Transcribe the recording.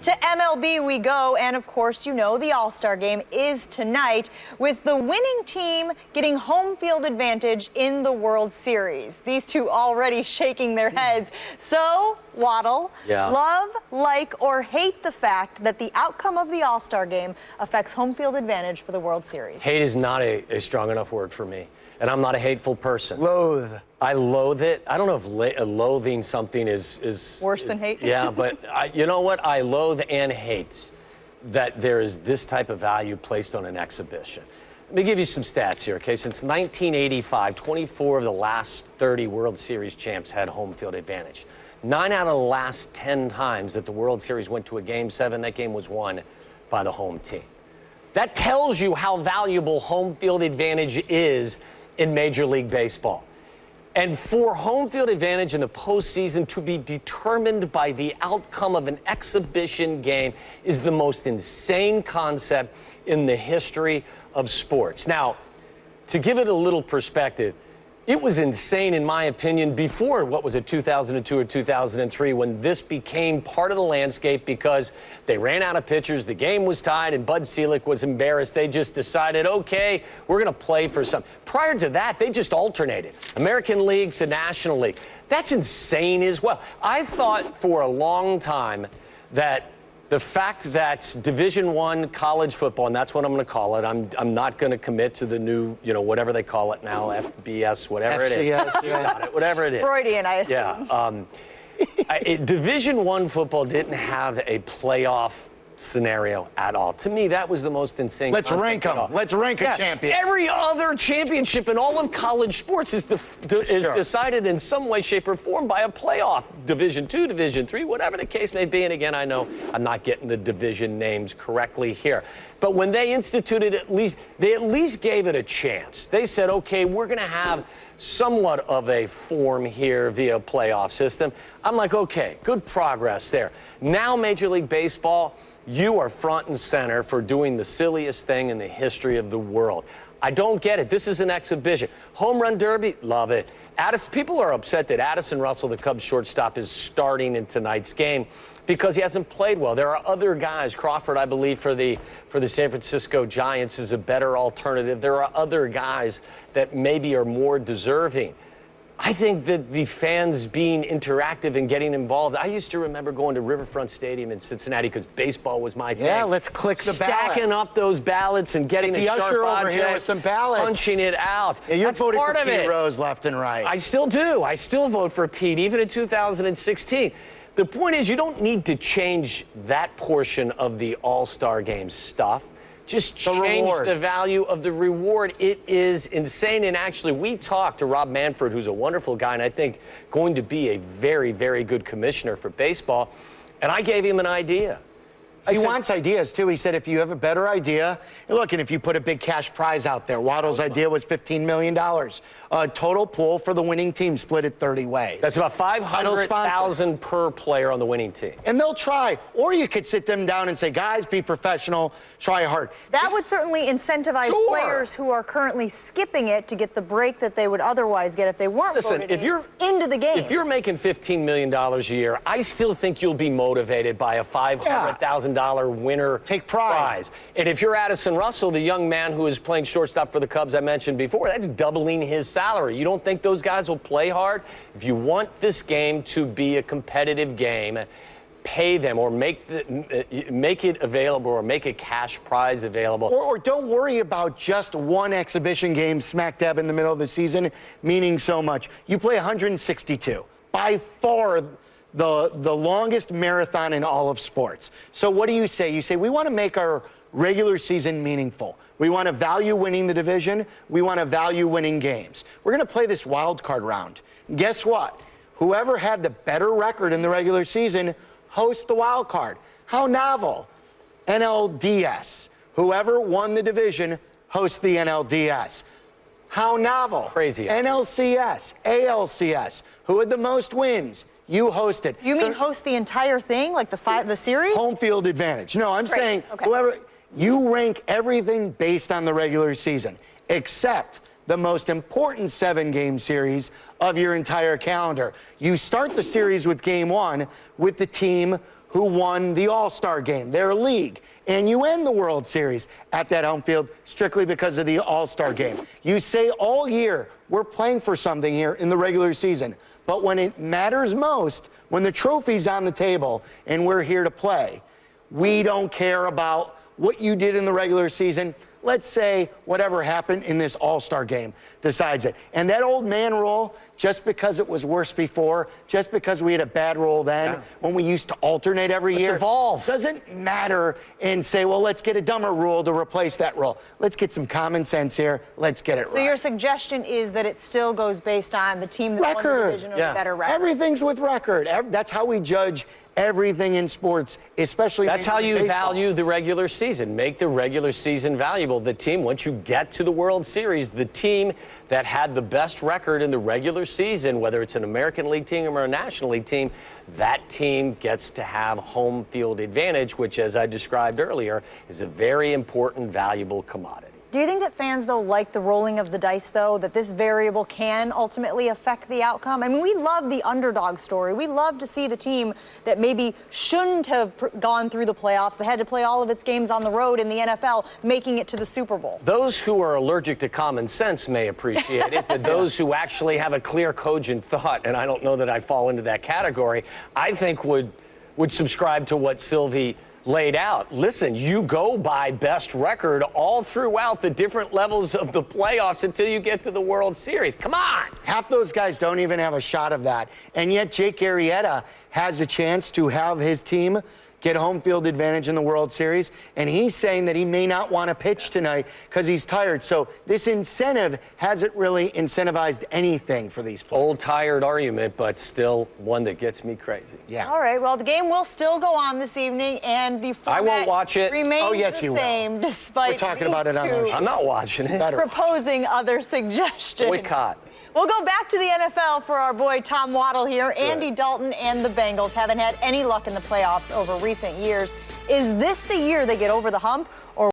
To MLB we go, and of course, you know, the All-Star game is tonight, with the winning team getting home field advantage in the World Series. These two already shaking their heads. So, Waddle, love, like, or hate the fact that the outcome of the All-Star game affects home field advantage for the World Series? Hate is not a strong enough word for me, and I'm not a hateful person. Loathe. I loathe it. I don't know if loathing something is worse than hate. Yeah, but you know what? I loathe and hate that there is this type of value placed on an exhibition. Let me give you some stats here, okay? Since 1985, 24 of the last 30 World Series champs had home field advantage. 9 out of the last 10 times that the World Series went to a Game 7, that game was won by the home team. That tells you how valuable home field advantage is in Major League Baseball. And for home field advantage in the postseason to be determined by the outcome of an exhibition game is the most insane concept in the history of sports. Now, to give it a little perspective, it was insane, in my opinion, before, what was it, 2002 or 2003, when this became part of the landscape because they ran out of pitchers, the game was tied, and Bud Selig was embarrassed. They just decided, okay, we're going to play for some. Prior to that, they just alternated, American League to National League. That's insane as well. I thought for a long time that the fact that Division I college football, and that's what I'm going to call it, I'm not going to commit to the new, you know, whatever they call it now, FBS, whatever FCS, it is. yeah. You got it, whatever it is. Freudian, I assume. Yeah. Division I football didn't have a playoff scenario at all. To me, that was the most insane. Let's rank them. Let's rank a champion. Every other championship in all of college sports is decided in some way, shape, or form by a playoff. Division II, Division III, whatever the case may be. And again, I know I'm not getting the division names correctly here. But when they instituted they at least gave it a chance. They said, okay, we're going to have somewhat of a form here via playoff system. I'm like, okay, good progress there. Now Major League Baseball, you are front and center for doing the silliest thing in the history of the world. I don't get it. This is an exhibition. Home run derby, love it. People are upset that Addison Russell, the Cubs shortstop, is starting in tonight's game because he hasn't played well. There are other guys. Crawford, I believe, for the San Francisco Giants is a better alternative. There are other guys that maybe are more deserving. I think that the fans being interactive and getting involved. I used to remember going to Riverfront Stadium in Cincinnati because baseball was my thing. Yeah, let's click the ballot. Stacking up those ballots and getting a sharp usher object, over here with some ballots, punching it out. Yeah, you're That's voting part for of Pete it. Rose left and right. I still do. I still vote for Pete, even in 2016. The point is, you don't need to change that portion of the All-Star Game stuff. Just change the value of the reward. It is insane. And actually, we talked to Rob Manfred, who's a wonderful guy, and I think going to be a very, very good commissioner for baseball. And I gave him an idea. He wants ideas, too. He said if you have a better idea, look, and if you put a big cash prize out there, Waddle's idea was $15 million. Total pool for the winning team split it 30 ways. That's about $500,000 per player on the winning team. And they'll try. Or you could sit them down and say, guys, be professional, try hard. That would certainly incentivize players who are currently skipping it to get the break that they would otherwise get if they weren't voted into the game. If you're making $15 million a year, I still think you'll be motivated by a $500,000 winner prize. And if you're Addison Russell, the young man who is playing shortstop for the Cubs I mentioned before, that's doubling his salary. You don't think those guys will play hard? If you want this game to be a competitive game, pay them or make it available or make a cash prize available. Or don't worry about just one exhibition game smack dab in the middle of the season meaning so much. You play 162. By far the longest marathon in all of sports. So what do you say? You say, we want to make our regular season meaningful. We want to value winning the division. We want to value winning games. We're going to play this wild card round. Guess what? Whoever had the better record in the regular season hosts the wild card. How novel. NLDS. Whoever won the division hosts the NLDS. How novel. Crazy. NLCS, ALCS. Who had the most wins? You host it. You mean host the entire thing, like the series? Home field advantage. No, I'm saying whoever, you rank everything based on the regular season, except the most important 7-game series of your entire calendar. You start the series with Game 1 with the team who won the All-Star game, their league, and you end the World Series at that home field strictly because of the All-Star game. You say all year, we're playing for something here in the regular season, but when it matters most, when the trophy's on the table and we're here to play, we don't care about what you did in the regular season. Let's say whatever happened in this All-Star game decides it. And that old man rule, just because it was worse before, just because we had a bad rule then, when we used to alternate every year, evolve. Doesn't matter and say, well, let's get a dumber rule to replace that rule. Let's get some common sense here. Let's get it right. So your suggestion is that it still goes based on the team that won the division or the better record. Everything's with record. That's how we judge everything in sports, especially that's how you baseball. value the regular season. Make the regular season valuable. The team, once you get to the World Series, the team that had the best record in the regular season, whether it's an American League team or a National League team, that team gets to have home field advantage, which, as I described earlier, is a very important, valuable commodity. Do you think that fans, though, like the rolling of the dice, though, that this variable can ultimately affect the outcome? I mean, we love the underdog story. We love to see the team that maybe shouldn't have gone through the playoffs, that had to play all of its games on the road in the NFL, making it to the Super Bowl. Those who are allergic to common sense may appreciate it, but those who actually have a clear, cogent thought, and I don't know that I fall into that category, I think would subscribe to what Sylvie laid out. Listen, you go by best record all throughout the different levels of the playoffs until you get to the World Series. Come on. Half those guys don't even have a shot of that. And yet Jake Arrieta has a chance to have his team get home field advantage in the World Series, and he's saying that he may not want to pitch tonight because he's tired. So this incentive hasn't really incentivized anything for these players. Old tired argument, but still one that gets me crazy. Yeah. All right, well, the game will still go on this evening, and the format I won't watch it. remains the same despite We're talking about it on our show. I'm not watching it. proposing other suggestions. Boycott. We'll go back to the NFL for our boy Tom Waddle here. Andy Dalton and the Bengals haven't had any luck in the playoffs over recent years. Is this the year they get over the hump, or